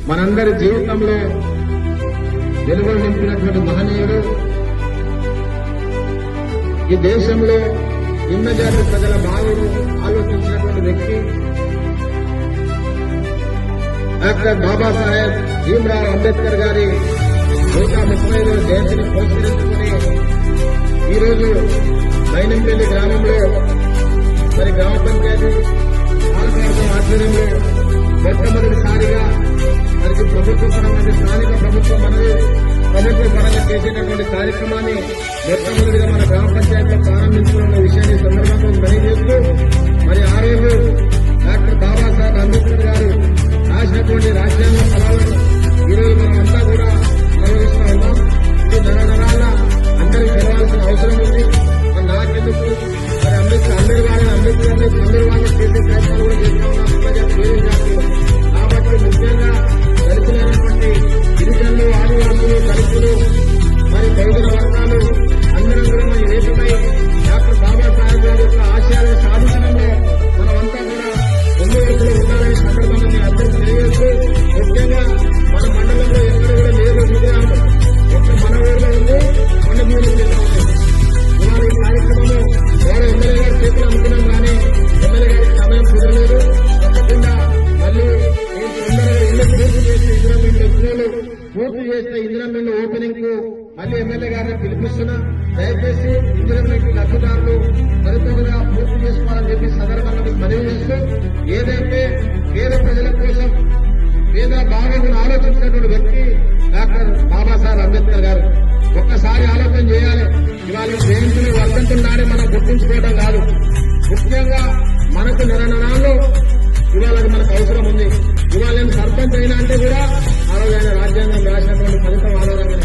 మనందరి జీవితంలో వెలుగులు నింపినటువంటి మహనీయుడు, ఈ దేశంలో నిమ్న జాతి ప్రజల బాధను ఆలోచించినటువంటి వ్యక్తి డాక్టర్ బాబాసాహెబ్ భీమ్రావ్ అంబేద్కర్ గారి 135వ జయంతిని పురస్కరించుకుని ఈరోజు మైనంపల్లి గ్రామంలో మరి గ్రామ పంచాయతీ పాలకవర్గం ఆధ్వర్యంలో మొట్టమొదటిసారిగా మనకి ప్రభుత్వ పరంగా స్థానిక ప్రభుత్వం మనది ప్రభుత్వ పరంగా చేసేటటువంటి కార్యక్రమాన్ని మొట్టమొదటిగా మన గ్రామ పంచాయతీలో ప్రారంభించుకున్న విషయాన్ని సందర్భంగా తెలియజేస్తూ మరి ఆ రోజు డాక్టర్ బాబాసాహెబ్ అంబేద్కర్ గారు రాసినటువంటి రాజ్యాంగ ఫలాలను ఈరోజు మనం అంతా కూడా అనుభవిస్తూ ఉన్నాం. ఇది నరనరాల అందరికీ తెలవాల్సిన అవసరం ఉంది. మరి నాకెందుకు మరి అందరి వాళ్ళని అందరి వాళ్ళని చేసే ప్రయత్నాలు కూడా చేస్తూ ఉన్నాం వేరే జాతులు. కాబట్టి ముఖ్యంగా దళితులైనటువంటి గిరిజనులు, ఆదివాసులు, దళితులు మరి బహుజన వర్గాలు అందరం కూడా మరి ఏకమై డాక్టర్ బాబాసాహెబ్ గారి యొక్క ఆశయాలను సాధించడంలో మనమంతా కూడా ముందు వరుసలో ఉండాలని సందర్భంగా మీ అందరికీ తెలియజేస్తూ, ముఖ్యంగా మన మండలంలో ఎక్కడ కూడా లేదు విగ్రహం, ఒక్క మన ఊరిలో ఉంది, కొండమూరు జిల్లా ఉంది. ఇవాళ ఈ కార్యక్రమంలో వేరే ఎమ్మెల్యే గారి చేతులు అమ్ముకున్నాం కానీ ఎమ్మెల్యే గారికి సమయం కుదరలేదు. తప్పకుండా మళ్ళీ నేను తొందరగా ఇల్లు పూర్తి చేస్తే ఇందిరామిల్లు ఓపెనింగ్ కు మళ్ళీ ఎమ్మెల్యే గారిని పిలిపిస్తున్నా. దయచేసి ఇందిరామిల్లు లబ్ధిదారులు త్వరితగా పూర్తి చేసుకోవాలని చెప్పి సందర్భంగా మీకు మనవి చేస్తూ, ఏదైతే పేద ప్రజల కోసం పేద బాగోగులు ఆలోచించినటువంటి వ్యక్తి డాక్టర్ బాబాసాహెబ్ అంబేద్కర్ గారు. ఒక్కసారి ఆలోచన చేయాలి. ఇవాళ జయంతులు వర్ధంతున్నాడే మనం గుర్తించుకోవడం కాదు, ముఖ్యంగా మనకు నెలనాళ్ళు ఇవాళ మనకు అవసరం ఉంది. ఇవాళ నేను సర్పంచ్ అయినా అంటే కూడా ఆ రోజు ఆయన రాజ్యాంగం రాసినటువంటి ఫలితం ఆధారంగా